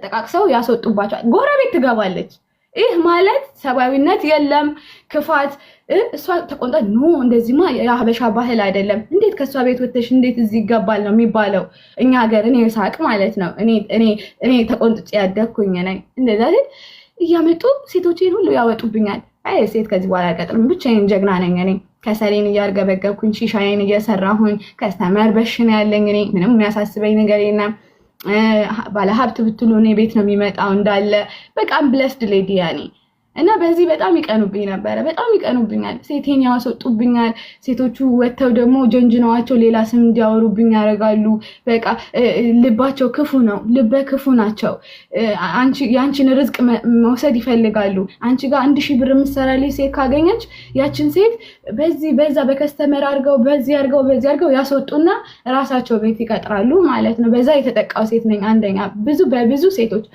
ተጠቃቅሰው ያስወጡባቸዋል። ጎረቤት ትገባለች። ይህ ማለት ሰባዊነት የለም ክፋት። እሷ ተቆንጣ ኖ እንደዚህማ የሀበሻ ባህል አይደለም፣ እንዴት ከሷ ቤት ወጥተሽ እንዴት እዚህ ይገባል ነው የሚባለው እኛ ሀገር። እኔ ሳቅ ማለት ነው እኔ ተቆንጥጬ ያደግኩኝ ነኝ። እንደዛ እያመጡ ሴቶቼን ሁሉ ያወጡብኛል። አይ ሴት ከዚህ በኋላ አልቀጥርም፣ ብቻዬን ጀግና ነኝ እኔ። ከሰሌን እያርገበገብኩኝ ሺሻዬን እየሰራሁኝ ከስተመር በሽን ያለኝ እኔ ምንም የሚያሳስበኝ ነገር የለም። ባለሀብት ብትሉ እኔ ቤት ነው የሚመጣው እንዳለ። በቃ ብለስድ ሌዲ ያኔ። እና በዚህ በጣም ይቀኑብኝ ነበረ፣ በጣም ይቀኑብኛል። ሴቴን ያስወጡብኛል። ሴቶቹ ወጥተው ደግሞ ጀንጅነዋቸው ሌላ ስም እንዲያወሩብኝ ያደርጋሉ። በቃ ልባቸው ክፉ ነው፣ ልበ ክፉ ናቸው። የአንቺን ርዝቅ መውሰድ ይፈልጋሉ። አንቺ ጋር 1000 ብር የምትሰራልኝ ሴት ካገኘች ያችን ሴት በዛ በከስተመር አድርገው በዚህ አድርገው ያስወጡና ራሳቸው ቤት ይቀጥራሉ ማለት ነው። በዛ የተጠቃው ሴት ነኝ አንደኛ። በብዙ ሴቶች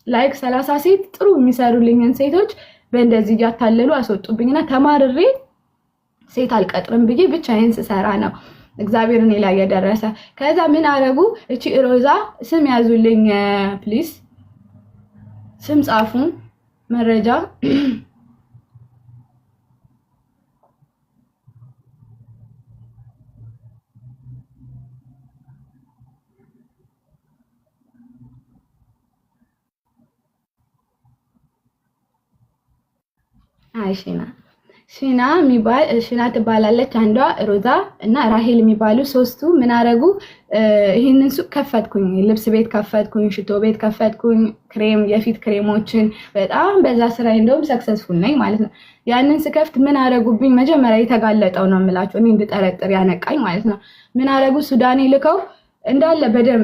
ላይክ 30 ሴት ጥሩ የሚሰሩልኝን ሴቶች በእንደዚህ እያታለሉ አስወጡብኝና ተማርሬ ሴት አልቀጥርም ብዬ ብቻዬን ስሰራ ነው እግዚአብሔር እኔ ላይ የደረሰ። ከዛ ምን አረጉ? እቺ ሮዛ ስም ያዙልኝ ፕሊዝ፣ ስም ጻፉ፣ መረጃ ሽና ትባላለች አንዷ፣ ሮዛ እና ራሄል የሚባሉ ሶስቱ ምን አረጉ? ይሄንን ሱቅ ከፈትኩኝ፣ ልብስ ቤት ከፈትኩኝ፣ ሽቶ ቤት ከፈትኩኝ፣ ክሬም የፊት ክሬሞችን በጣም በዛ ስራ እንደውም ሰክሰስፉል ነኝ ማለት ነው። ያንን ስከፍት ምን አረጉብኝ? መጀመሪያ የተጋለጠው ነው የምላቸው እኔ እንድጠረጥር ያነቃኝ ማለት ነው። ምን አረጉ? ሱዳኔ ልከው እንዳለ በደም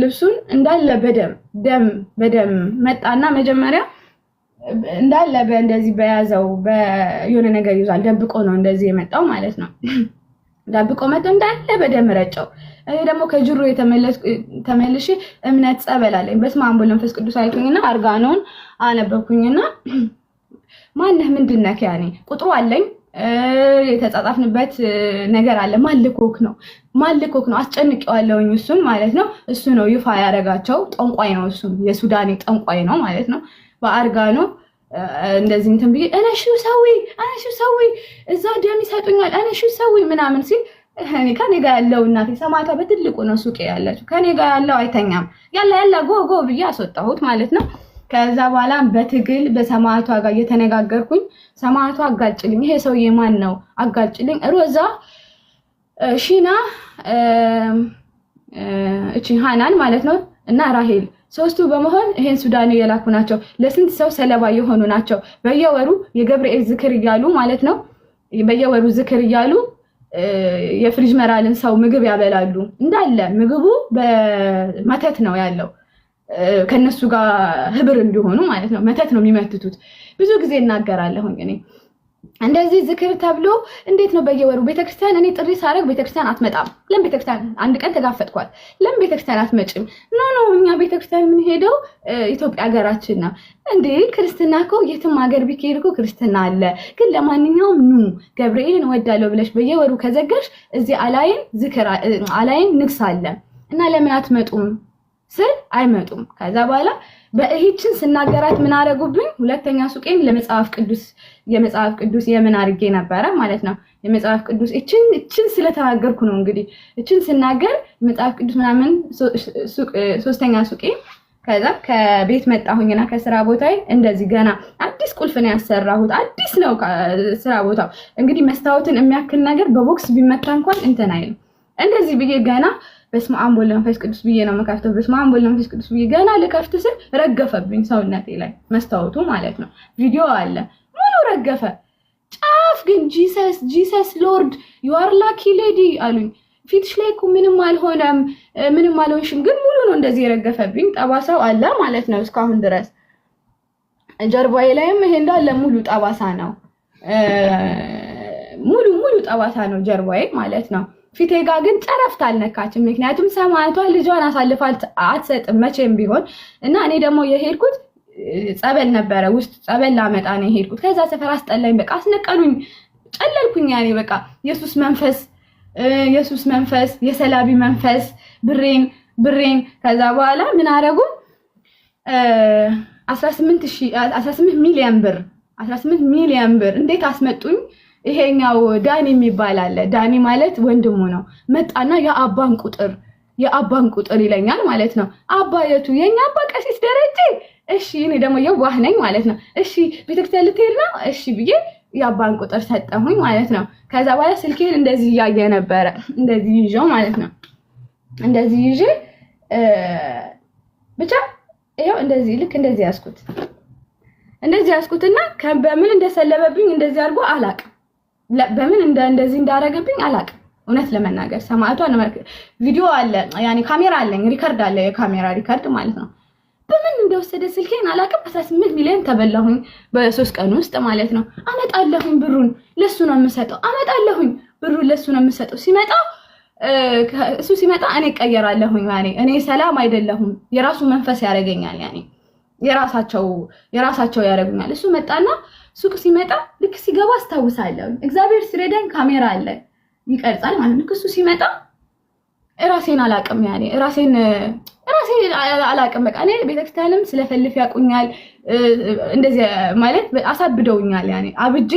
ልብሱን እንዳለ በደም መጣና መጀመሪያ እንዳለ በእንደዚህ በያዘው የሆነ ነገር ይዟል። ደብቆ ነው እንደዚህ የመጣው ማለት ነው። ደብቆ መጥቶ እንዳለ በደም ረጨው። እኔ ደግሞ ከጅሩ ተመልሼ እምነት ጸበል አለኝ። በስመ አብ ወወልድ ወመንፈስ ቅዱስ አልኩኝና አርጋኖን አነበብኩኝና ማነህ ምንድነህ ያኔ ቁጥሩ አለኝ የተጻጻፍንበት ነገር አለ። ማልኮክ ነው አስጨንቄዋለሁኝ እሱን ማለት ነው። እሱ ነው ይፋ ያደረጋቸው። ጠንቋይ ነው እሱ፣ የሱዳኔ ጠንቋይ ነው ማለት ነው። በአርጋኖ እንደዚህ እንትን ብዬ እነሹ ሰዊ እዛ ደም ይሰጡኛል እነሹ ሰዊ ምናምን ሲል ከኔ ጋር ያለው እናቴ ሰማዕቷ በትልቁ ነው ሱቄ ያለችው። ከኔ ጋር ያለው አይተኛም ያላ ጎ ብዬ አስወጣሁት ማለት ነው። ከዛ በኋላ በትግል በሰማዕቷ ጋር እየተነጋገርኩኝ ሰማዕቷ አጋልጭልኝ፣ ይሄ ሰውዬ ማን ነው አጋልጭልኝ። ሮዛ ሺና እቺ ሃናን ማለት ነው እና ራሄል ሶስቱ በመሆን ይሄን ሱዳን የላኩ ናቸው። ለስንት ሰው ሰለባ የሆኑ ናቸው። በየወሩ የገብርኤል ዝክር እያሉ ማለት ነው። በየወሩ ዝክር እያሉ የፍሪጅ መራልን ሰው ምግብ ያበላሉ። እንዳለ ምግቡ በመተት ነው ያለው። ከነሱ ጋር ህብር እንዲሆኑ ማለት ነው። መተት ነው የሚመትቱት። ብዙ ጊዜ እናገራለሁኝ እኔ እንደዚህ ዝክር ተብሎ እንዴት ነው በየወሩ ቤተክርስቲያን? እኔ ጥሪ ሳረግ ቤተክርስቲያን አትመጣም። ለምን ቤተክርስቲያን አንድ ቀን ተጋፈጥኳት። ለምን ቤተክርስቲያን አትመጭም? ኖ እኛ ቤተክርስቲያን የምንሄደው ኢትዮጵያ ሀገራችን ነው እንዴ። ክርስትና እኮ የትም ሀገር ቢሄድ እኮ ክርስትና አለ። ግን ለማንኛውም ኑ ገብርኤልን እወዳለሁ ብለሽ በየወሩ ከዘጋሽ እዚህ አላይን ንግስ አለ እና ለምን አትመጡም ስል አይመጡም። ከዛ በኋላ በእሂችን ስናገራት ምን አረጉብኝ? ሁለተኛ ሱቄን የመጽሐፍ ቅዱስ የምን አርጌ ነበረ ማለት ነው። የመጽሐፍ ቅዱስ እችን ስለተናገርኩ ነው እንግዲህ እችን ስናገር መጽሐፍ ቅዱስ ምናምን ሶስተኛ ሱቄ። ከዛ ከቤት መጣሁኝና ከስራ ቦታዬ እንደዚህ ገና አዲስ ቁልፍ ነው ያሰራሁት። አዲስ ነው ስራ ቦታው። እንግዲህ መስታወትን የሚያክል ነገር በቦክስ ቢመታ እንኳን እንትን አይልም። እንደዚህ ብዬ ገና በስመ አብ ወወልድ ወመንፈስ ቅዱስ ብዬ ነው መካፍተው። በስመ አብ ወወልድ ወመንፈስ ቅዱስ ብዬ ገና ልከፍት ስል ረገፈብኝ ሰውነቴ ላይ መስታወቱ ማለት ነው። ቪዲዮ አለ ሙሉ ረገፈ። ጫፍ ግን ጂሰስ ሎርድ ዩ አር ላኪ ሌዲ አሉኝ። ፊትሽ ላይ እኮ ምንም አልሆነም፣ ምንም አልሆንሽም፣ ግን ሙሉ ነው እንደዚህ የረገፈብኝ። ጠባሳው አለ ማለት ነው እስካሁን ድረስ። ጀርባዬ ላይም ይሄ እንዳለ ሙሉ ጠባሳ ነው። ሙሉ ጠባሳ ነው ጀርባዬ ማለት ነው። ፊቴ ጋር ግን ጨረፍታ አልነካችም። ምክንያቱም ሰማዕቷ ልጇን አሳልፋ አትሰጥም መቼም ቢሆን እና እኔ ደግሞ የሄድኩት ጸበል ነበረ፣ ውስጥ ጸበል ላመጣ ነው የሄድኩት። ከዛ ሰፈር አስጠላኝ፣ በቃ አስነቀሉኝ፣ ጨለልኩኝ። ያኔ በቃ ኢየሱስ መንፈስ የሰላቢ መንፈስ ብሬን። ከዛ በኋላ ምን አረጉ? 18 ሚሊዮን ብር እንዴት አስመጡኝ? ይሄኛው ዳኒ የሚባል አለ። ዳኒ ማለት ወንድሙ ነው። መጣና የአባን ቁጥር ይለኛል ማለት ነው። አባየቱ የኛ አባ ቀሲስ ደረጀ። እሺ እኔ ደግሞ የዋህ ነኝ ማለት ነው። እሺ ቤተክርስቲያን ልትሄድ ነው? እሺ ብዬ የአባን ቁጥር ሰጠሁኝ ማለት ነው። ከዛ በኋላ ስልኬን እንደዚህ እያየ ነበረ። እንደዚህ ይዤው ማለት ነው። እንደዚህ ይዤ ብቻ ይሄው እንደዚህ ልክ እንደዚህ ያስኩትና በምን እንደሰለበብኝ እንደዚህ አድርጎ አላቅም። በምን እንደዚህ እንዳረገብኝ አላቅም። እውነት ለመናገር ሰማዕቷ ቪዲዮ አለ፣ ያኔ ካሜራ አለኝ፣ ሪከርድ አለ፣ የካሜራ ሪከርድ ማለት ነው። በምን እንደወሰደ ስልኬን አላቅም። 18 ሚሊዮን ተበላሁኝ በ3 ቀን ውስጥ ማለት ነው። አመጣለሁኝ ብሩን ለሱ ነው የምሰጠው። እሱ ሲመጣ እኔ እቀየራለሁኝ። ያኔ እኔ ሰላም አይደለሁም፣ የራሱ መንፈስ ያደርገኛል። ያኔ የራሳቸው ያደርጉኛል። እሱ መጣና ሱቅ ሲመጣ ልክ ሲገባ አስታውሳለሁ። እግዚአብሔር ሲረዳኝ ካሜራ አለ ይቀርጻል ማለት ነው። እሱ ሲመጣ ራሴን አላቅም። ያኔ ራሴን አላቅም። በቃ እኔ ቤተክርስቲያንም ስለፈልፍ ያቁኛል። እንደዚህ ማለት አሳብደውኛል። ያኔ አብጄ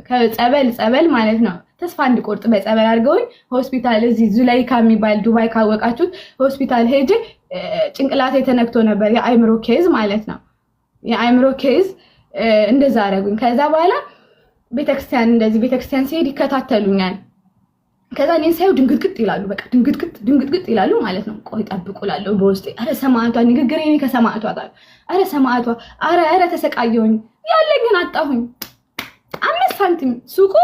ከጸበል ማለት ነው ተስፋ እንድቆርጥ በጸበል አድርገውኝ ሆስፒታል እዚህ ዙላይካ የሚባል ዱባይ ካወቃችሁት ሆስፒታል ሄጄ ጭንቅላቴ ተነክቶ ነበር። የአይምሮ ኬዝ ማለት ነው። የአይምሮ ኬዝ እንደዛ አደረጉኝ። ከዛ በኋላ ቤተክርስቲያን ሲሄድ ይከታተሉኛል። ከዛ እኔን ሳይው ድንግጥግጥ ይላሉ። በቃ ድንግጥግጥ ይላሉ ማለት ነው። ቆይ ጠብቁላለሁ በውስጤ። አረ ሰማዕቷ ንግግሬ እኔ ከሰማዕቷ ጋር አረ ሰማዕቷ አረ ተሰቃየሁኝ። ያለኝን አጣሁኝ። 5 ሳንቲም ሱቁ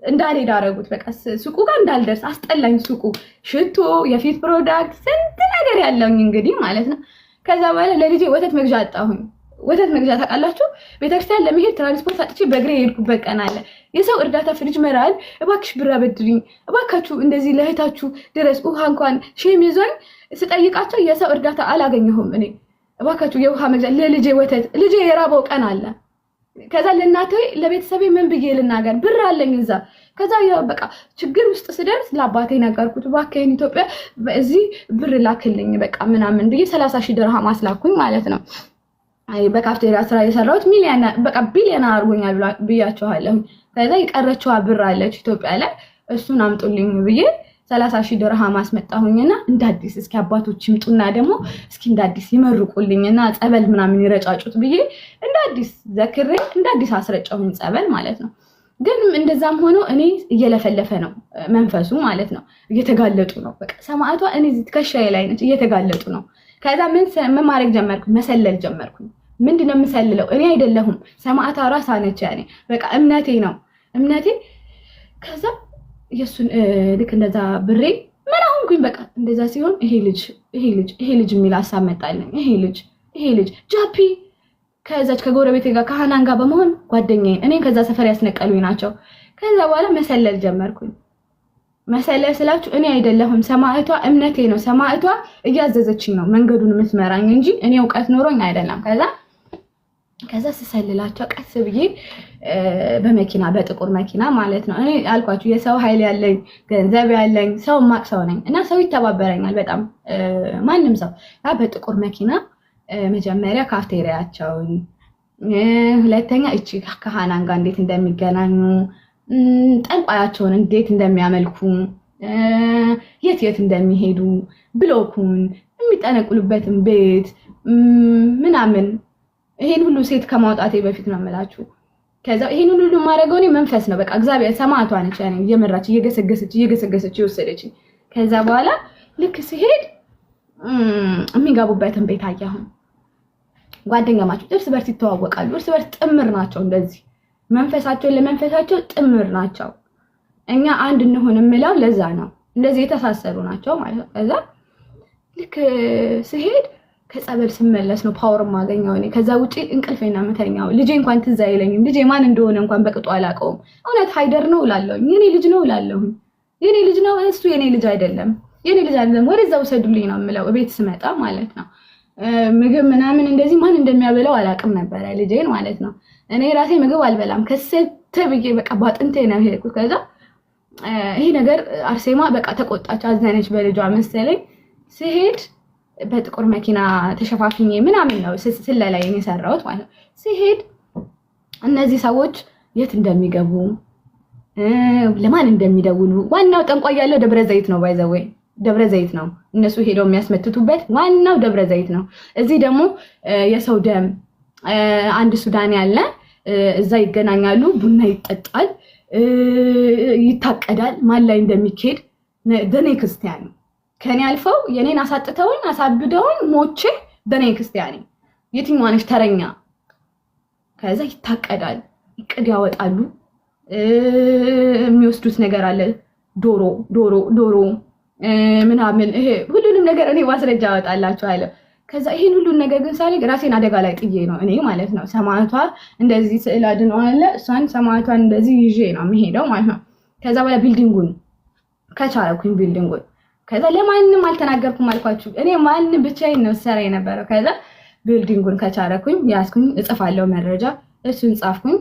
እንዳልሄድ አደረጉት። በቃ ሱቁ ጋር እንዳልደርስ አስጠላኝ። ሱቁ ሽቶ፣ የፊት ፕሮዳክት፣ ስንት ነገር ያለውኝ እንግዲህ ማለት ነው። ከዛ በኋላ ለልጄ ወተት መግዣ አጣሁኝ። ወተት መግዣ ታውቃላችሁ? ቤተክርስቲያን ለመሄድ ትራንስፖርት አጥቼ በእግሬ የሄድኩበት ቀን አለ። የሰው እርዳታ ፍሪጅ መራል፣ እባክሽ ብር አበድሪኝ፣ እባካችሁ እንደዚህ ለእህታችሁ ድረስ ውሃ እንኳን ሼም ይዞኝ ስጠይቃቸው የሰው እርዳታ አላገኘሁም። እኔ እባካችሁ የውሃ መግዣ ለልጄ ወተት፣ ልጄ የራበው ቀን አለ። ከዛ ለእናቴ ለቤተሰቤ ምን ብዬ ልናገር? ብር አለኝ እዛ። ከዛ በቃ ችግር ውስጥ ስደርስ ለአባቴ ነገርኩት። እባክህን ኢትዮጵያ እዚህ ብር ላክልኝ በቃ ምናምን ብዬ 30,000 ድርሃም አስላኩኝ ማለት ነው። በካፍቴሪያ ስራ የሰራሁት ቢሊዮን አድርጎኛል ብያቸዋለሁ። ከዛ የቀረችዋ ብር አለች ኢትዮጵያ ላይ፣ እሱን አምጡልኝ ብዬ 30,000 ድርሃም አስመጣሁኝና እንዳዲስ እስኪ አባቶች ይምጡና ደግሞ እስኪ እንዳዲስ ይመርቁልኝና ጸበል ምናምን ይረጫጩት ብዬ እንዳዲስ ዘክሬ እንዳዲስ አስረጫሁኝ ጸበል ማለት ነው። ግን እንደዛም ሆኖ እኔ እየለፈለፈ ነው መንፈሱ ማለት ነው። እየተጋለጡ ነው። በቃ ሰማዕቷ እኔ ትከሻዬ ላይ ነች፣ እየተጋለጡ ነው። ከዛ ምን ማድረግ ጀመርኩ? መሰለል ጀመርኩ። ምንድነው የምሰልለው? እኔ አይደለሁም ሰማዕቷ ራሷ ነች። ያኔ በቃ እምነቴ ነው እምነቴ። ከዛ የሱን ልክ እንደዛ ብሬ ምን አሁንኩኝ? በቃ እንደዛ ሲሆን ይሄ ልጅ የሚል ሀሳብ መጣልኝ። ይሄ ልጅ ጃፒ ከዛች ከጎረቤቴ ጋር ከሃናን ጋር በመሆን ጓደኛዬን እኔን ከዛ ሰፈር ያስነቀሉኝ ናቸው። ከዛ በኋላ መሰለል ጀመርኩኝ። መሰለል ስላችሁ እኔ አይደለሁም ሰማዕቷ እምነቴ ነው። ሰማዕቷ እያዘዘችኝ ነው መንገዱን የምትመራኝ እንጂ እኔ እውቀት ኖሮኝ አይደለም። ከዛ ስሰልላቸው ቀስ ብዬ በመኪና በጥቁር መኪና ማለት ነው። እኔ አልኳችሁ የሰው ኃይል ያለኝ ገንዘብ ያለኝ ሰው ማቅ ሰው ነኝ እና ሰው ይተባበረኛል በጣም ማንም ሰው። በጥቁር መኪና መጀመሪያ ካፍቴሪያቸውን፣ ሁለተኛ እቺ ከሃናን ጋር እንዴት እንደሚገናኙ፣ ጠንቋያቸውን እንዴት እንደሚያመልኩ፣ የት እንደሚሄዱ፣ ብሎኩን የሚጠነቁሉበትን ቤት ምናምን ይሄን ሁሉ ሴት ከማውጣቴ በፊት ነው የምላችሁ። ከዛ ይሄን ሁሉ ማድረገው እኔ መንፈስ ነው። በቃ እግዚአብሔር ሰማዕቷ ነች ያኔ እየመራች እየገሰገሰች ይወሰደች። ከዛ በኋላ ልክ ሲሄድ የሚጋቡበትን ቤት አያሁ። ጓደኛ ማቸው እርስ በርስ ይተዋወቃሉ። እርስ በርስ ጥምር ናቸው። እንደዚህ ለመንፈሳቸው ጥምር ናቸው። እኛ አንድ እንሆን የምለው ለዛ ነው። እንደዚህ የተሳሰሩ ናቸው ማለት ነው። ከዛ ልክ ሲሄድ ከጸበል ስመለስ ነው ፓወር ማገኘው እኔ። ከዛ ውጪ እንቅልፌና መተኛው። ልጄ እንኳን ትዝ አይለኝም። ልጄ ማን እንደሆነ እንኳን በቅጡ አላውቀውም። እውነት ሃይደር ነው እላለሁ። የኔ ልጅ ነው እላለሁ። የኔ ልጅ ነው እሱ የኔ ልጅ አይደለም። ወደዛ ውሰዱልኝ ነው የምለው ቤት ስመጣ ማለት ነው። ምግብ ምናምን እንደዚህ ማን እንደሚያበላው አላውቅም ነበረ ልጄን ማለት ነው። እኔ ራሴ ምግብ አልበላም። ከሰተ ብዬ በቃ ባጥንቴ ነው ሄድኩት። ከዛ ይሄ ነገር አርሴማ በቃ ተቆጣች፣ አዘነች በልጇ መሰለኝ። ሲሄድ በጥቁር መኪና ተሸፋፍኜ ምናምን ነው ስለላይ የሰራሁት ማለት ነው። ሲሄድ እነዚህ ሰዎች የት እንደሚገቡ ለማን እንደሚደውሉ ዋናው ጠንቋይ ያለው ደብረ ዘይት ነው ባይዘወይ ደብረ ዘይት ነው እነሱ ሄደው የሚያስመትቱበት ዋናው ደብረ ዘይት ነው። እዚህ ደግሞ የሰው ደም አንድ ሱዳን ያለ እዛ ይገናኛሉ ቡና ይጠጣል ይታቀዳል ማን ላይ እንደሚኬድ ደኔ ክርስቲያን ከኔ አልፈው የኔን አሳጥተውን አሳብደውን ሞቼ ደኔ ክርስቲያን የትኛው ነሽ ተረኛ ከዛ ይታቀዳል ይቅድ ያወጣሉ የሚወስዱት ነገር አለ ዶሮ ምናምን ይሄ ሁሉንም ነገር እኔ ማስረጃ አወጣላችኋለሁ። ከዛ ይሄን ሁሉን ነገር ግን ሳልክ ራሴን አደጋ ላይ ጥዬ ነው እኔ ማለት ነው ሰማዕቷ እንደዚህ ስዕል አድኖ አለ እሷን ሰማዕቷን እንደዚህ ይዤ ነው የምሄደው ማለት ነው። ከዛ በኋላ ቢልዲንጉን ከቻልኩኝ ቢልዲንጉን ከዛ ለማንንም አልተናገርኩም አልኳችሁ እኔ ማን ብቻዬን ነው ሰራ የነበረው። ከዛ ቢልዲንጉን ከቻልኩኝ ያስኩኝ እጽፋለሁ መረጃ እሱን ጻፍኩኝ።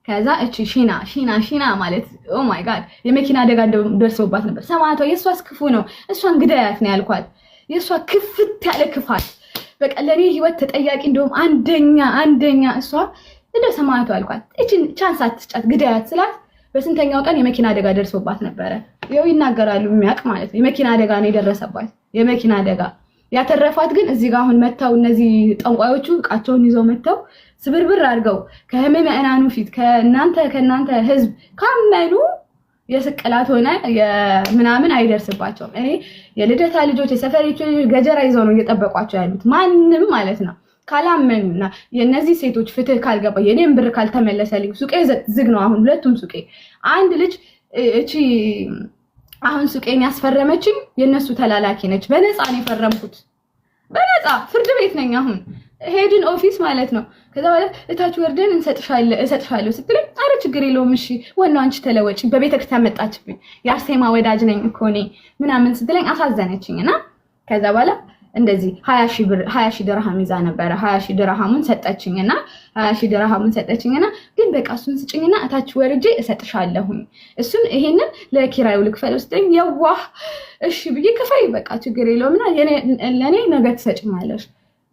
ከዛ እቺ ሺና ማለት ኦ ማይ ጋድ የመኪና አደጋ ደርሶባት ነበር ሰማዕቷ። የሷስ ክፉ ነው እሷን ግዳያት ነው ያልኳት። የሷ ክፍት ያለ ክፋት በቃ ለኔ ህይወት ተጠያቂ እንደውም አንደኛ እሷ እንደ ሰማዕቷ አልኳት። እቺን ቻንስ አትስጫት ግዳያት ስላት በስንተኛው ቀን የመኪና አደጋ ደርሶባት ነበር። ይኸው ይናገራሉ የሚያውቅ ማለት ነው። የመኪና አደጋ ነው የደረሰባት የመኪና አደጋ ያተረፋት ግን እዚህ ጋር አሁን መተው እነዚህ ጠንቋዮቹ እቃቸውን ይዘው መተው ስብርብር አድርገው ከህመናኑ ፊት ከናንተ ህዝብ ካመኑ የስቅላት ሆነ ምናምን አይደርስባቸውም። እኔ የልደታ ልጆች የሰፈሪቱ ገጀራ ይዘው ነው እየጠበቋቸው ያሉት ማንም ማለት ነው። ካላመኑና የነዚህ ሴቶች ፍትህ ካልገባ የኔም ብር ካልተመለሰልኝ ሱቄ ዝግ ነው አሁን ሁለቱም ሱቄ። አንድ ልጅ እቺ አሁን ሱቄን ያስፈረመችኝ የነሱ ተላላኪ ነች። በነፃ ነው የፈረምኩት በነፃ ፍርድ ቤት ነኝ አሁን ሄድን ኦፊስ ማለት ነው። ከዛ በኋላ እታች ወርደን እሰጥሻለሁ ስትለኝ አረ ችግር የለውም እሺ ወናው አንቺ ተለወጪ በቤተክርስቲያን መጣችብኝ የአርሴማ ወዳጅ ነኝ እኮ እኔ ምናምን ስትለኝ አሳዘነችኝና ከዛ በኋላ እንደዚህ 20 ሺህ ድርሃም ይዛ ነበር 20 ሺህ ድርሃሙን ሰጠችኝና 20 ሺህ ድርሃሙን ሰጠችኝና ግን በቃ እሱን ስጭኝና እታች ወርጄ እሰጥሻለሁኝ እሱን ይሄንን ለኪራዩ ልክፈል ስትለኝ የዋህ እሺ ብዬ ከፋይ በቃ ችግር የለውምና ለኔ ነገ ትሰጭኛለሽ።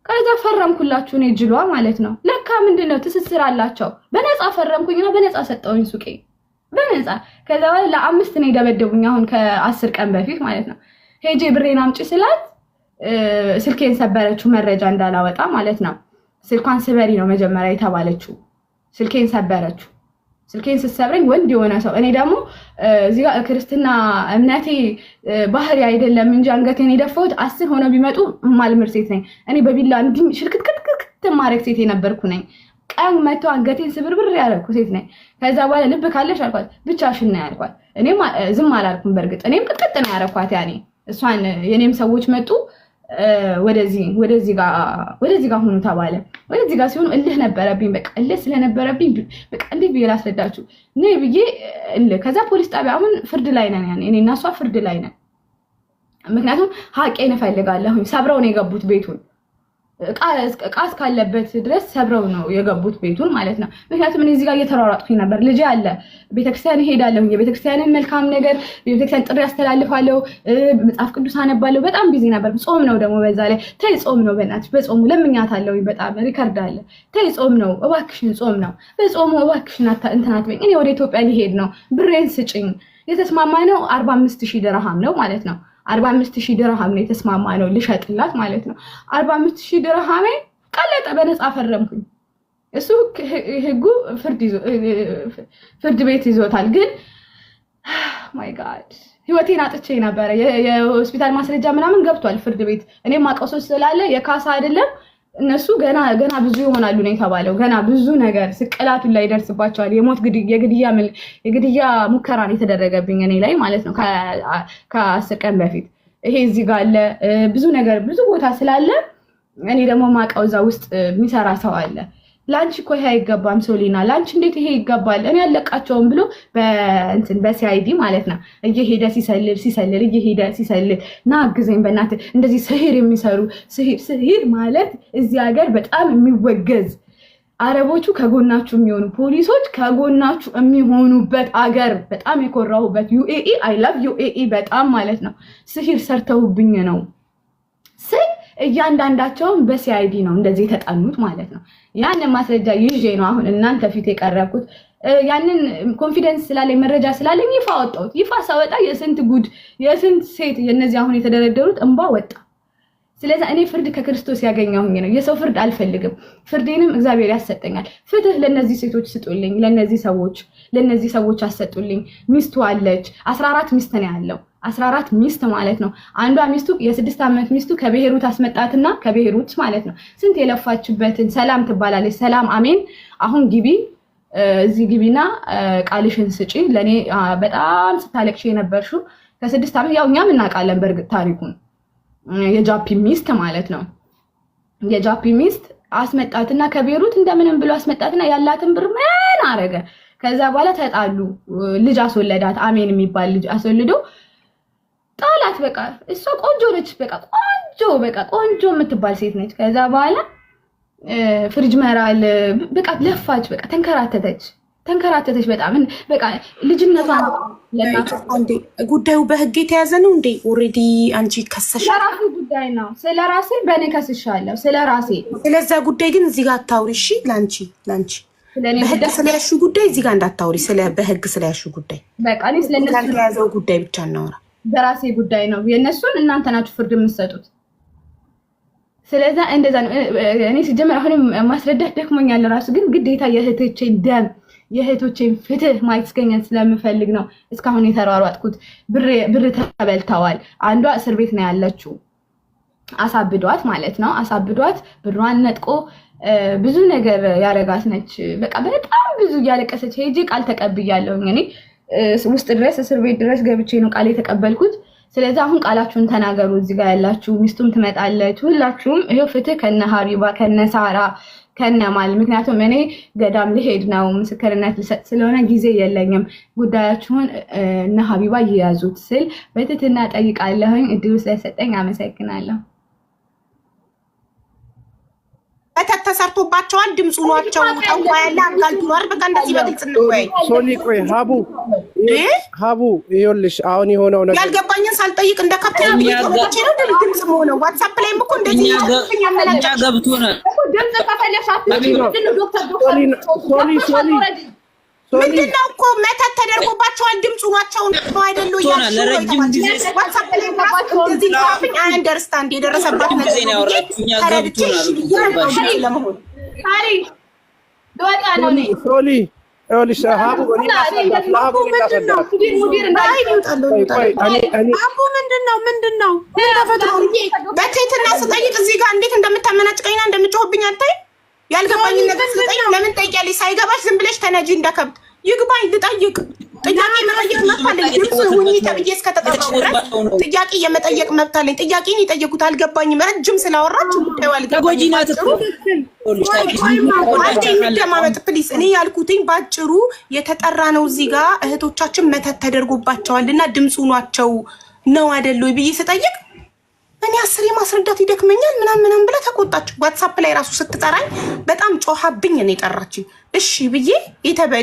ከዛ ፈረምኩላችሁ እኔ ጅሏ ማለት ነው። ለካ ምንድነው ትስስር አላቸው። በነፃ ፈረምኩኝና በነፃ ሰጠውኝ ሱቄ በነፃ። ከዛ በኋላ ለአምስት ነው የደበደቡኝ አሁን ከ10 ቀን በፊት ማለት ነው። ሄጄ ብሬን አምጪ ስላት ስልኬን ሰበረችው መረጃ እንዳላወጣ ማለት ነው። ስልኳን ስበሪ ነው መጀመሪያ የተባለችው። ስልኬን ሰበረችው። ስልኬን ስትሰብረኝ ወንድ የሆነ ሰው እኔ ደግሞ እዚህ ጋር ክርስትና እምነቴ ባህሪ አይደለም እንጂ አንገቴን የደፋሁት 10 ሆነ ቢመጡ ማልምር ሴት ነኝ እኔ በቢላ እንዲህ ሽልክትክትክት ማረክ ሴት የነበርኩ ነኝ። ቀን መቶ አንገቴን ስብርብር ያለኩ ሴት ነኝ። ከዛ በኋላ ልብ ካለሽ አልኳት ብቻሽን ነው ያልኳት። እኔም ዝም አላልኩም በርግጥ እኔም ቅጥቅጥ ነው ያረኳት። ያኔ እሷን የኔም ሰዎች መጡ ወደዚህ ጋር ሆኑ ተባለ። ወደዚህ ጋር ሲሆኑ እልህ ነበረብኝ። በቃ እልህ ስለነበረብኝ በቃ እንዴት ብዬ ላስረዳችሁ ነይ ብዬ እልህ። ከዛ ፖሊስ ጣቢያ አሁን ፍርድ ላይ ነን ያኔ እኔና እሷ ፍርድ ላይ ነን። ምክንያቱም ሀቄን እፈልጋለሁ። ሰብረው ነው የገቡት ቤቱን እቃ እስካለበት ድረስ ሰብረው ነው የገቡት ቤቱን ማለት ነው። ምክንያቱም እኔ እዚህ ጋር እየተሯሯጥኩኝ ነበር። ልጅ አለ ቤተክርስቲያን እሄዳለሁ የቤተክርስቲያንን መልካም ነገር ቤተክርስቲያን ጥሪ አስተላልፋለሁ መጽሐፍ ቅዱስ አነባለሁ። በጣም ቢዚ ነበር። ጾም ነው ደግሞ በዛ ላይ ተይ ጾም ነው በእናትሽ በጾሙ ለምኛታለሁ። በጣም ሪከርድ አለ ተይ ጾም ነው እባክሽን ጾም ነው በጾሙ እባክሽን እንትን አትበኝ። እኔ ወደ ኢትዮጵያ ሊሄድ ነው ብሬን ስጭኝ። የተስማማነው 45000 ድርሃም ነው ማለት ነው። 45000 ድርሃም ነው የተስማማነው ልሸጥላት ማለት ነው። 45000 ድርሃም ቀለጠ በነፃ ፈረምኩኝ። እሱ ህጉ ፍርድ ቤት ይዞታል። ግን ማይ ጋድ ህይወቴን አጥቼ ነበር። የሆስፒታል ማስረጃ ምናምን ገብቷል ፍርድ ቤት። እኔም ማቀሶች ስላለ የካሳ አይደለም እነሱ ገና ብዙ ይሆናሉ ነው የተባለው። ገና ብዙ ነገር ስቅላቱን ላይ ይደርስባቸዋል። የሞት የግድያ ሙከራ ነው የተደረገብኝ እኔ ላይ ማለት ነው ከ10 ቀን በፊት። ይሄ እዚህ ጋር አለ ብዙ ነገር ብዙ ቦታ ስላለ እኔ ደግሞ ማቀው እዛ ውስጥ የሚሰራ ሰው አለ። ላንቺ እኮ ይሄ አይገባም ሶሊና ላንቺ እንዴት ይሄ ይገባል እኔ ያለቃቸውም ብሎ በሲአይዲ ማለት ነው እየሄደ ሲሰልል እየሄደ ሲሰልል ና አግዘኝ በእናትህ እንደዚህ ስሂር የሚሰሩ ስሂር ማለት እዚህ ሀገር በጣም የሚወገዝ አረቦቹ ከጎናችሁ የሚሆኑ ፖሊሶች ከጎናችሁ የሚሆኑበት አገር በጣም የኮራሁበት ዩኤኢ አይ ላቭ ዩኤኢ በጣም ማለት ነው። ስሂር ሰርተውብኝ ነው እያንዳንዳቸውን በሲአይዲ ነው እንደዚህ የተጠኑት ማለት ነው። ያንን ማስረጃ ይዤ ነው አሁን እናንተ ፊት የቀረብኩት። ያንን ኮንፊደንስ ስላለኝ መረጃ ስላለኝ ይፋ ወጣሁት። ይፋ ሳወጣ የስንት ጉድ የስንት ሴት የነዚህ አሁን የተደረደሩት እንባ ወጣ። ስለዚህ እኔ ፍርድ ከክርስቶስ ያገኘሁኝ ነው። የሰው ፍርድ አልፈልግም። ፍርዴንም እግዚአብሔር ያሰጠኛል። ፍትህ ለነዚህ ሴቶች ስጡልኝ፣ ለነዚህ ሰዎች አሰጡልኝ። ሚስቱ አለች 14 ሚስት ነው ያለው 14 ሚስት ማለት ነው። አንዷ ሚስቱ የ6 ዓመት ሚስቱ ከብሔሩት አስመጣትና ከብሔሩት ማለት ነው ስንት የለፋችበትን ሰላም ትባላለች። ሰላም አሜን። አሁን ግቢ እዚህ ግቢና ቃልሽን ስጪ። ለኔ በጣም ስታለቅሽ የነበርሽው ከ6 ዓመት ያው እኛም እናውቃለን በእርግጥ ታሪኩን። የጃፒ ሚስት ማለት ነው። የጃፒ ሚስት አስመጣትና ከቤሩት እንደምንም ብሎ አስመጣትና ያላትን ብር ምን አረገ። ከዛ በኋላ ተጣሉ። ልጅ አስወለዳት። አሜን የሚባል ልጅ አስወልዶ ጣላት። በቃ እሷ ቆንጆ ነች። በቃ ቆንጆ የምትባል ሴት ነች። ከዛ በኋላ ፍሪጅ መራል በቃ ለፋች። በቃ ተንከራተተች በጣም በቃ ልጅነቷ አንዴ ጉዳዩ በህግ የተያዘ ነው እንዴ? ኦሬዲ አንቺ ከሰሻ ስለራሴ ጉዳይ ነው። ስለራሴ በእኔ ከስሻለሁ። ስለራሴ ስለዛ ጉዳይ ግን እዚህ ጋር አታውሪ እሺ። ላንቺ በህግ ስለያሹ ጉዳይ እዚህ ጋር እንዳታውሪ። በህግ ስለያሹ ጉዳይ በቃ እኔ ስለነሱ ስለያዘው ጉዳይ ብቻ እናወራ። በራሴ ጉዳይ ነው። የነሱን እናንተ ናችሁ ፍርድ የምትሰጡት። ስለዛ እንደዛ ነው። እኔ ሲጀመር አሁንም ማስረዳት ደክሞኛል ራሱ። ግን ግዴታ የእህቶቼን ደም የእህቶቼን ፍትህ ማስገኘት ስለምፈልግ ነው እስካሁን የተሯሯጥኩት። ብር ተበልተዋል። አንዷ እስር ቤት ነው ያለችው። አሳብዷት ማለት ነው። አሳብዷት ብሯን ነጥቆ ብዙ ነገር ያረጋት ነች። በቃ በጣም ብዙ እያለቀሰች ሄጄ ቃል ተቀብያለሁኝ። እኔ ውስጥ ድረስ እስር ቤት ድረስ ገብቼ ነው ቃል የተቀበልኩት። ስለዚህ አሁን ቃላችሁን ተናገሩ። እዚህ ጋር ያላችሁ ሚስቱም ትመጣለች። ሁላችሁም ይሄው ፍትህ ከነ ሀቢባ ከነ ሳራ ከነማል። ምክንያቱም እኔ ገዳም ልሄድ ነው ምስክርነት ልሰጥ ስለሆነ ጊዜ የለኝም። ጉዳያችሁን እነ ሀቢባ ይያዙት ስል በትህትና ጠይቃለሁኝ። እድሉ ስለሰጠኝ አመሰግናለሁ። መተት ተሰርቶባቸዋል። ድምፁ ኗቸው ጠንቋ ያለ አጋልጡ ነው። በቃ እንደዚህ በግልጽ እንወያይ። ሶኒ ቆይ ሀቡ ይኸውልሽ አሁን የሆነው ነገር ያልገባኝን ሳልጠይቅ እንደ ካፕቴን ተቆጥቼ ነው ድምጽ ሆነ። ዋትስአፕ ላይም እኮ እንደዚህ እኛ ገብቶናል። ድምጽ ከፈለሻችሁ ሶኒ ምንድነው እኮ መተት ተደርጎባቸዋል። ድምፁ ናቸው ነው አይደሉ? ለረጅም ጊዜ ዋትስአፕ ላይ እንደዚህ ካፍኝ አንደርስታንድ የደረሰባት ነገር ነው። ለመሆን ዶታ ነው ነው ሶኒ ይኸውልሽ ሀቡ ምንድነው ተፈጥሮ በትህትና ስጠይቅ እዚህ ጋር እንዴት እንደምታመናጭቀኝና እንደምጮህብኝ አታይ። ያልገባኝ ነገር ስጠይቅ ለምን ጠይቂያለሽ? ሳይገባሽ ዝም ብለሽ ተነጂ እንደከብት። ይግባኝ ልጠይቅ። ጥያቄ መጠየቅ መብት አለኝ። ድምፅ ሁኚ ተብዬ እስከተጠራሁ ድረስ ጥያቄ የመጠየቅ መብት አለኝ። ጥያቄን የጠየቁት አልገባኝም። ረጅም ስላወራች ጉዳዩ አልገባኝም። እንደማመጥ ፕሊስ። እኔ ያልኩትኝ ባጭሩ የተጠራ ነው። እዚህ ጋር እህቶቻችን መተት ተደርጎባቸዋል እና ድምፁ ናቸው ነው አይደል ብዬ ስጠይቅ እኔ አስሬ ማስረዳት ይደክመኛል ምናምን ብላ ተቆጣች። ዋትስአፕ ላይ ራሱ ስትጠራኝ በጣም ጮሃብኝ ነው የጠራችኝ። እሺ ብዬ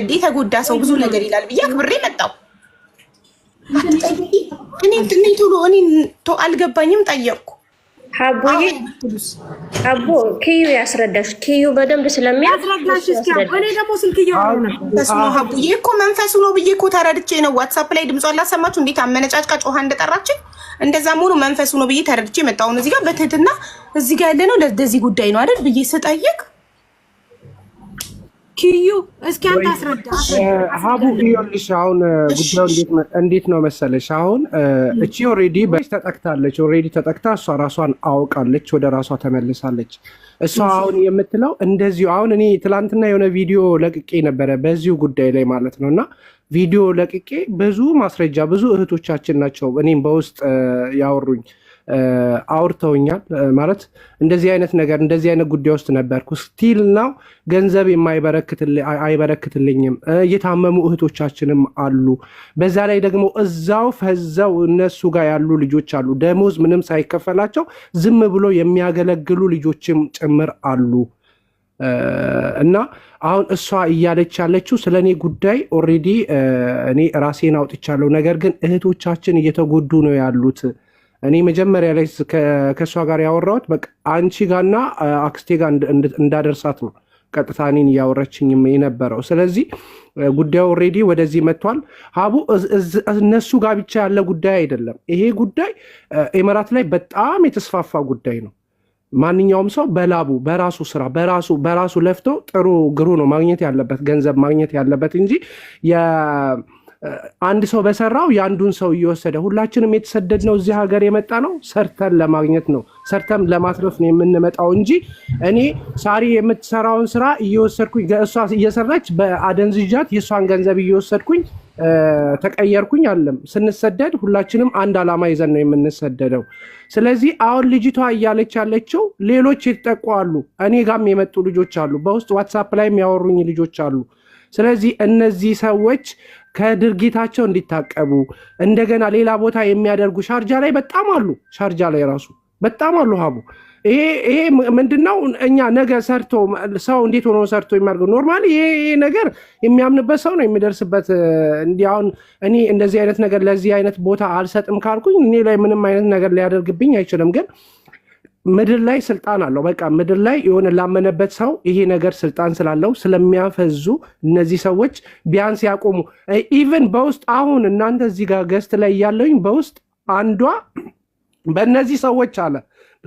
የተጎዳ ሰው ብዙ ነገር ይላል ብዬ አክብሬ መጣሁ። እኔ ቶሎ አልገባኝም ጠየቅኩ። አቦ ኪዩ ያስረዳሽ። ኪዩ በደንብ ስለሚያስረዳሽ እኔ ደግሞ ስልክ እያወራሁ ነበር። ሀቡዬ እኮ መንፈሱ ነው ብዬ እኮ ተረድቼ ነው። ዋትስአፕ ላይ ድምጿን ላሰማችሁ እንዴት አመነጫጭቃ ጮሃ እንደጠራችኝ። እንደዛ መሆኑ መንፈሱ ነው ብዬ ተረድቼ መጣሁ። እዚህ ጋር በትህትና እዚህ ጋር ያለ ነው ለዚህ ጉዳይ ነው አይደል ብዬ ስጠይቅ ኪዩ እስኪ አንተ አስረዳ። ሀቡ ይኸውልሽ አሁን ጉዳዩ እንዴት ነው መሰለሽ፣ አሁን እቺ ኦልሬዲ ተጠቅታለች። ኦልሬዲ ተጠቅታ እሷ ራሷን አውቃለች፣ ወደ ራሷ ተመልሳለች። እሷ አሁን የምትለው እንደዚሁ አሁን እኔ ትላንትና የሆነ ቪዲዮ ለቅቄ ነበረ በዚሁ ጉዳይ ላይ ማለት ነው። እና ቪዲዮ ለቅቄ ብዙ ማስረጃ ብዙ እህቶቻችን ናቸው እኔም በውስጥ ያወሩኝ አውርተውኛል። ማለት እንደዚህ አይነት ነገር እንደዚህ አይነት ጉዳይ ውስጥ ነበርኩ። ስቲል ነው ገንዘብ አይበረክትልኝም። እየታመሙ እህቶቻችንም አሉ። በዛ ላይ ደግሞ እዛው ፈዛው እነሱ ጋር ያሉ ልጆች አሉ። ደሞዝ ምንም ሳይከፈላቸው ዝም ብሎ የሚያገለግሉ ልጆችም ጭምር አሉ። እና አሁን እሷ እያለች ያለችው ስለ እኔ ጉዳይ ኦልሬዲ እኔ ራሴን አውጥቻለሁ። ነገር ግን እህቶቻችን እየተጎዱ ነው ያሉት እኔ መጀመሪያ ላይ ከእሷ ጋር ያወራሁት በቃ አንቺ ጋርና አክስቴ ጋር እንዳደርሳት ነው ቀጥታ እኔን እያወራችኝ የነበረው። ስለዚህ ጉዳዩ ኦልሬዲ ወደዚህ መጥቷል። ሀቡ እነሱ ጋር ብቻ ያለ ጉዳይ አይደለም። ይሄ ጉዳይ ኤምራት ላይ በጣም የተስፋፋ ጉዳይ ነው። ማንኛውም ሰው በላቡ በራሱ ስራ በራሱ ለፍቶ ጥሩ ግሩ ነው ማግኘት ያለበት ገንዘብ ማግኘት ያለበት እንጂ አንድ ሰው በሰራው የአንዱን ሰው እየወሰደ ሁላችንም የተሰደድነው እዚህ ሀገር የመጣ ነው ሰርተን ለማግኘት ነው ሰርተን ለማትረፍ ነው የምንመጣው እንጂ እኔ ሳሪ የምትሰራውን ስራ እየወሰድኩኝ እሷ እየሰራች በአደንዝዣት የእሷን ገንዘብ እየወሰድኩኝ ተቀየርኩኝ አለም። ስንሰደድ ሁላችንም አንድ ዓላማ ይዘን ነው የምንሰደደው። ስለዚህ አሁን ልጅቷ እያለች ያለችው ሌሎች የተጠቁ አሉ፣ እኔ ጋም የመጡ ልጆች አሉ፣ በውስጥ ዋትሳፕ ላይ የሚያወሩኝ ልጆች አሉ። ስለዚህ እነዚህ ሰዎች ከድርጊታቸው እንዲታቀቡ እንደገና ሌላ ቦታ የሚያደርጉ ሻርጃ ላይ በጣም አሉ። ሻርጃ ላይ ራሱ በጣም አሉ። ሀቡ ይሄ ምንድነው? እኛ ነገ ሰርቶ ሰው እንዴት ሆኖ ሰርቶ የሚያደርገው ኖርማሊ ይሄ ነገር የሚያምንበት ሰው ነው የሚደርስበት። እንዲያውን እኔ እንደዚህ አይነት ነገር ለዚህ አይነት ቦታ አልሰጥም ካልኩኝ እኔ ላይ ምንም አይነት ነገር ሊያደርግብኝ አይችልም። ግን ምድር ላይ ስልጣን አለው። በቃ ምድር ላይ የሆነ ላመነበት ሰው ይሄ ነገር ስልጣን ስላለው ስለሚያፈዙ እነዚህ ሰዎች ቢያንስ ያቆሙ። ኢቨን በውስጥ አሁን እናንተ እዚህ ጋር ገስት ላይ ያለውኝ በውስጥ አንዷ በእነዚህ ሰዎች አለ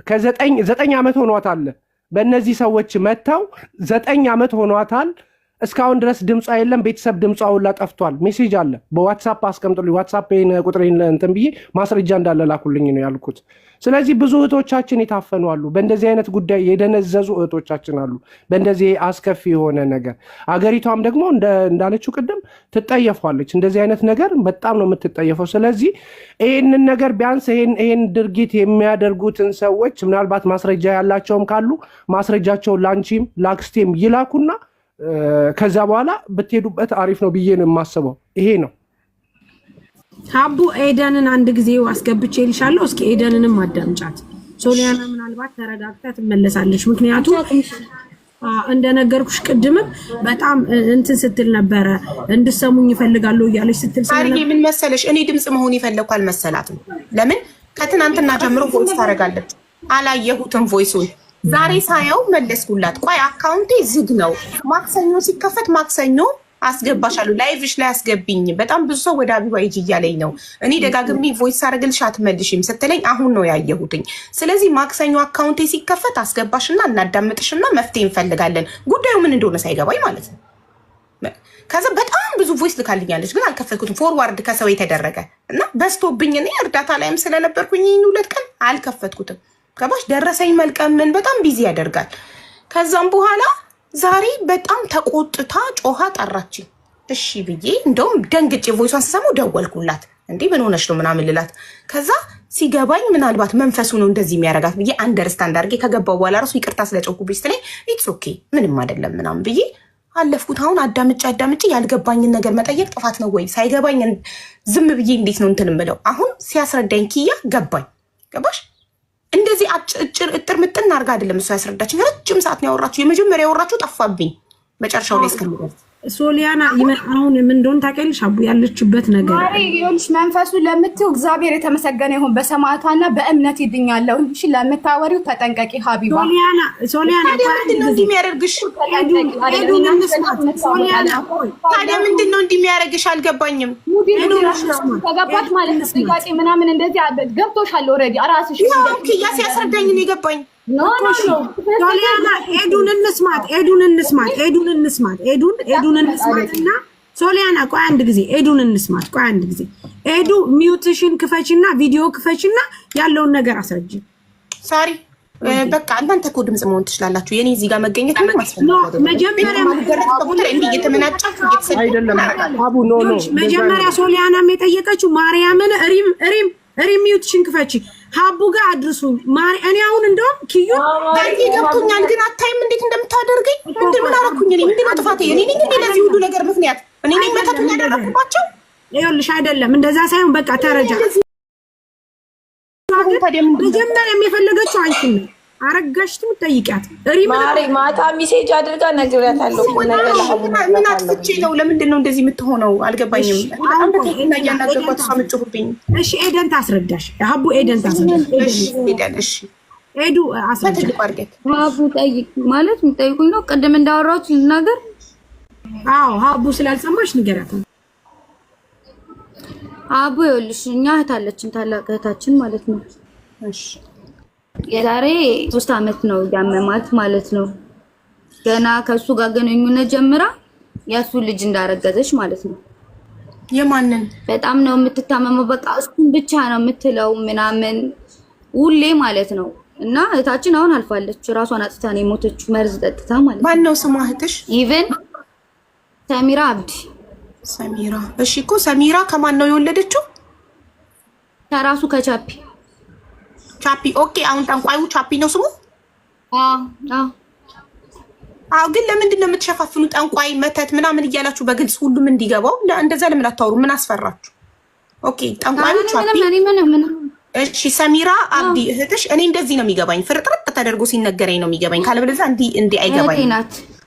ከ9 ዓመት ሆኗታል። በእነዚህ ሰዎች መጥተው 9 ዓመት ሆኗታል። እስካሁን ድረስ ድምጿ የለም። ቤተሰብ ድምጿ ሁላ ጠፍቷል። ሜሴጅ አለ በዋትሳፕ አስቀምጡልኝ። ዋትሳፕ ቁጥሬን እንትን ብዬ ማስረጃ እንዳለ ላኩልኝ ነው ያልኩት። ስለዚህ ብዙ እህቶቻችን የታፈኑ አሉ። በእንደዚህ አይነት ጉዳይ የደነዘዙ እህቶቻችን አሉ። በእንደዚህ አስከፊ የሆነ ነገር አገሪቷም ደግሞ እንዳለችው ቅድም ትጠየፏለች። እንደዚህ አይነት ነገር በጣም ነው የምትጠየፈው። ስለዚህ ይህንን ነገር ቢያንስ ይህን ድርጊት የሚያደርጉትን ሰዎች ምናልባት ማስረጃ ያላቸውም ካሉ ማስረጃቸውን ላንቺም ላክስቴም ይላኩና ከዛ በኋላ ብትሄዱበት አሪፍ ነው ብዬ ነው የማስበው። ይሄ ነው ሀቡ ኤደንን አንድ ጊዜ አስገብቼ ልሻለሁ። እስኪ ኤደንንም አዳምጫት። ሶሊያና ምናልባት ተረጋግታ ትመለሳለች። ምክንያቱም እንደነገርኩሽ ቅድምም በጣም እንትን ስትል ነበረ እንድሰሙኝ ይፈልጋለሁ እያለች ስትል ስለነበረ ምን መሰለሽ እኔ ድምጽ መሆን ይፈልጋል አልመሰላትም። ለምን ከትናንትና ጀምሮ ቮይስ ታደርጋለች። አላየሁትም ቮይሱን ዛሬ ሳየው መለስኩላት። ቆይ አካውንቴ ዝግ ነው፣ ማክሰኞ ሲከፈት ማክሰኞ አስገባሻለሁ፣ ላይቭሽ ላይ አስገቢኝ፣ በጣም ብዙ ሰው ወደ አቢባ ሂጂ እያለኝ ነው። እኔ ደጋግሜ ቮይስ አደርግልሽ አትመልሽም ስትለኝ አሁን ነው ያየሁትኝ። ስለዚህ ማክሰኞ አካውንቴ ሲከፈት አስገባሽና እናዳምጥሽና መፍትሄ እንፈልጋለን። ጉዳዩ ምን እንደሆነ ሳይገባኝ ማለት ነው። ከዛ በጣም ብዙ ቮይስ ልካልኛለች፣ ግን አልከፈትኩትም። ፎርዋርድ ከሰው የተደረገ እና በስቶብኝ እኔ እርዳታ ላይም ስለነበርኩኝ 2 ቀን አልከፈትኩትም። ገባሽ? ደረሰኝ መልቀም ምን በጣም ቢዚ ያደርጋል። ከዛም በኋላ ዛሬ በጣም ተቆጥታ ጮሃ ጠራችኝ። እሺ ብዬ እንደውም ደንግጬ ቮይሷን ስሰማው ደወልኩላት። እንዴ ምን ሆነሽ ነው ምናምን ልላት። ከዛ ሲገባኝ ምናልባት መንፈሱ ነው እንደዚህ የሚያረጋት ብዬ አንደርስታንድ አድርጌ ከገባው በኋላ ራሱ ይቅርታ ስለጮኩብኝ ስትለኝ ኢትስ ኦኬ ምንም አይደለም ምናምን ብዬ አለፍኩት። አሁን አዳምጬ ያልገባኝን ነገር መጠየቅ ጥፋት ነው ወይ? ሳይገባኝ ዝም ብዬ እንዴት ነው እንትን የምለው? አሁን ሲያስረዳኝ ኪያ ገባኝ። ገባሽ? እንደዚህ እጥር ምጥን አድርጋ አይደለም እሷ ያስረዳችኝ። ረጅም ሰዓት ነው ያወራችሁ። የመጀመሪያ ያወራችሁ ጠፋብኝ መጨረሻው ላይ እስከሚደርስ። ሶሊያና አሁን ምን እንደሆነ ታውቂያለሽ? አቡ ያለችበት ነገር ይኸውልሽ፣ መንፈሱ ለምትው እግዚአብሔር የተመሰገነ ይሁን። በሰማዕቷና በእምነት ይድኛለሁ እንጂ ለምታወሪው ተጠንቀቂ ሀቢባ። ሶሊያና ታዲያ ምንድን ነው እንዲህ የሚያደርግሽ? ታዲያ ምንድን ነው እንዲህ የሚያደርግሽ? አልገባኝም። ተገባሽ ማለት ነው። ጥያቄ ምናምን እንደዚህ ገብቶሻል ኦልሬዲ እራስሽ። ኪያ ሲያስረዳኝ ነው የገባኝ። ሶሊያና ኤዱን እንስማት እና ሶሊያና ቆይ አንድ ጊዜ ኤዱን እንስማት። ቆይ አንድ ጊዜ ኤዱ ሚውትሽን ክፈችና ቪዲዮ ክፈችና ያለውን ነገር አስረጅ። ሳሪ በቃ እናንተ እኮ ድምጽ መሆን ትችላላችሁ። የኔ እዚህ ጋር መገኘት ምን ማስፈልግ መጀመሪያ ሶሊያናም የጠየቀችው ማርያምን ሪም ሚውትሽን ክፈች ሀቡ ጋር አድርሱኝ። እኔ አሁን እንደውም ኪዩ ዳንቴ ገብቶኛል፣ ግን አታይም እንዴት እንደምታደርገኝ? ምን አደረኩኝ? እኔ ምንድን ነው ጥፋቴ? እኔ ነኝ እንዴ ለዚህ ሁሉ ነገር ምክንያት? እኔ ነኝ መተቱን ያደረኩባቸው? ይኸውልሽ አይደለም እንደዛ ሳይሆን በቃ ተረጃ። መጀመሪያ የፈለገችው አንቺን ነው። አረጋሽ ትጠይቂያት ማታ ሜሴጅ አድርጋ ነግሬያታለሁ። ምን አጥፍቼ ነው? ለምንድን ነው እንደዚህ የምትሆነው? አልገባኝም። በጣም በትክክል እያናገርኳት እሷ የምትጮህብኝ። እሺ ኤደን ታስረዳሽ። ሀቡ ኤደን ታስረዳሽ። ኤደን እሺ ኤዱ አስረዳሽ። ሀቡ ጠይቅ ማለት የምጠይቁኝ ነው። ቅድም እንዳወራሁት ልናገር። አዎ ሀቡ ስላልሰማሽ ንገሪያት። ሀቡ ይኸውልሽ እኛ እህት አለችን፣ ታላቅ እህታችን ማለት ነው። እሺ የዛሬ 3 አመት ነው ያመማት ማለት ነው። ገና ከሱ ጋር ግንኙነት ጀምራ የሱ ልጅ እንዳረገዘች ማለት ነው። የማንን በጣም ነው የምትታመመው። በቃ እሱን ብቻ ነው የምትለው ምናምን ሁሌ ማለት ነው። እና እህታችን አሁን አልፋለች። ራሷን አጥታ ነው የሞተችው፣ መርዝ ጠጥታ ማለት ነው። ማን ነው ስሟ እህትሽ? ኢቭን ሰሚራ አብዲ። ሰሚራ እሺ። እኮ ሰሚራ ከማን ነው የወለደችው? ከራሱ ከቻፒ ቻፒ። ኦኬ አሁን ጠንቋዩ ቻፒ ነው ስሙ? አዎ ግን ለምንድን ነው የምትሸፋፍኑ? ጠንቋይ መተት ምናምን እያላችሁ በግልጽ ሁሉም እንዲገባው እንደዛ ለምን አታወሩ? ምን አስፈራችሁ? ኦኬ ጠንቋዩ ቻፒ። እሺ ሰሚራ አብዲ እህትሽ። እኔ እንደዚህ ነው የሚገባኝ፣ ፍርጥርጥ ተደርጎ ሲነገረኝ ነው የሚገባኝ። ካለበለዚያ እንዲ አይገባኝ።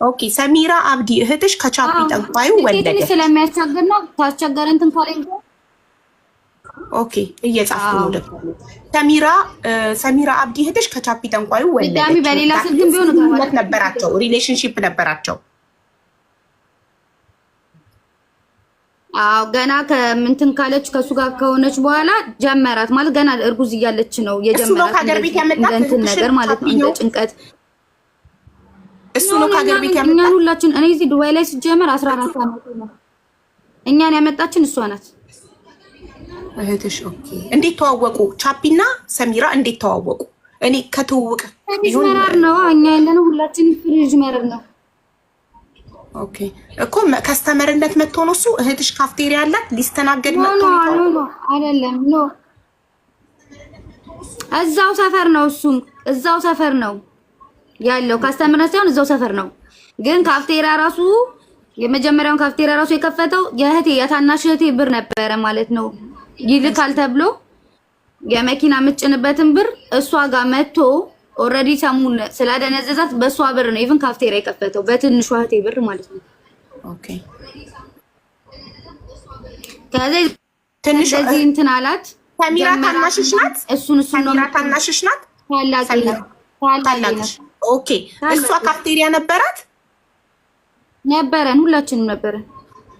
ኦኬ ሰሚራ አብዲ እህትሽ ከቻፒ ጠንቋዩ ወለደች። ስለሚያስቸግር ነው ታስቸገረ እንትን ካለኝ ኦኬ እየጻፍኩ ነው ደግሞ። ሰሚራ አብዲ እህትሽ ከቻፒ ጠንቋዩ ወለደች። ዳሚ በሌላ ስልክም ቢሆን ነበራቸው፣ ሪሌሽንሺፕ ነበራቸው። አዎ ገና ከምንትን ካለች ከሱ ጋር ከሆነች በኋላ ጀመራት ማለት ገና እርጉዝ እያለች ነው የጀመራት ከሀገር ቤት ያመጣት እንትን ነገር ማለት ነው። እንደ ጭንቀት እሱ ነው ከሀገር ቤት ያመጣት። እኛን ሁላችን እኔ እዚህ ዱባይ ላይ ሲጀመር 14 አመት ነው። እኛን ያመጣችን እሷ ናት እህትሽ። ኦኬ እንዴት ተዋወቁ? ቻፒና ሰሚራ እንዴት ተዋወቁ? እኔ ከተዋወቀ ይሆናል ነው እኛ ያለነው ሁላችን ፍሪጅ መረር ነው። ኦኬ እኮ ከስተመርነት መጥቶ ነው እሱ። እህትሽ ካፍቴሪያ አላት ሊስተናገድ መጥቶ ነው አይደለም? ኖ እዛው ሰፈር ነው፣ እሱም እዛው ሰፈር ነው ያለው። ካስተመርነት ሳይሆን እዛው ሰፈር ነው። ግን ካፍቴሪያ ራሱ የመጀመሪያውን ካፍቴሪያ ራሱ የከፈተው የእህቴ የታናሽ እህቴ ብር ነበረ ማለት ነው። ይልካል ተብሎ የመኪና ምጭንበትን ብር እሷ ጋር መጥቶ ኦልሬዲ ሰሙን ስላደነዘዛት በሷ ብር ነው ኢቭን ካፍቴሪያ የከፈተው በትንሿ እህቴ ብር ማለት ነው። ኦኬ ከዚህ ትንሽ እንትን አላት። ሰሚራ ታናሽሽ ናት? እሱን ሰሚራ ታናሽሽ ናት? ታላቅሽ። ኦኬ እሷ ካፍቴሪያ ነበራት? ነበረን፣ ሁላችንም ነበረን።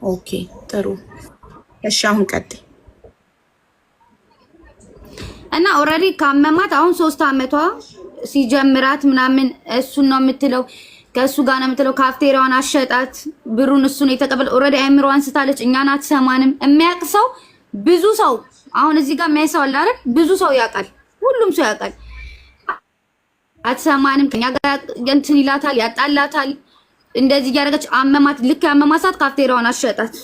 ኦኬ ጥሩ። እሺ አሁን ቀጥይ። እና ኦልሬዲ ካመማት አሁን 3 አመቷ ሲጀምራት ምናምን እሱን ነው የምትለው፣ ከሱ ጋር ነው የምትለው። ካፍቴሪያዋን አሸጣት፣ ብሩን እሱ ነው የተቀበለ። ኦልሬዲ አይምሮዋን ስታለች፣ እኛን አትሰማንም። የሚያውቅ ሰው ብዙ ሰው አሁን እዚህ ጋር የሚያይ ሰው አለ አይደል? ብዙ ሰው ያውቃል፣ ሁሉም ሰው ያውቃል። አትሰማንም፣ ከኛ ጋር እንትን ይላታል፣ ያጣላታል። እንደዚህ እያደረገች አመማት። ልክ ያመማት ሰዓት ካፍቴሪያዋን አሸጣት።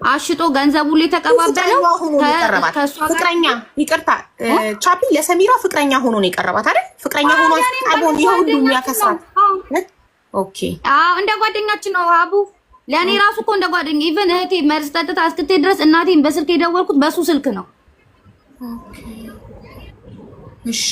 አሽጦ ገንዘቡ ላይ ተቀባበለው። ፍቅረኛ ይቅርታ፣ ቻፒ ለሰሚራ ፍቅረኛ ሆኖ ነው የቀረባት አይደል? ፍቅረኛ ሆኖ አቦን ይሁን የሚያከስራት። ኦኬ አዎ፣ እንደ ጓደኛችን ነው አቡ። ለኔ ራሱ እኮ እንደ ጓደኛ ኢቭን እህቴ መርዝ ጠጥታ እስክቴ ድረስ እናቴን በስልክ የደወልኩት በሱ ስልክ ነው። ኦኬ እሺ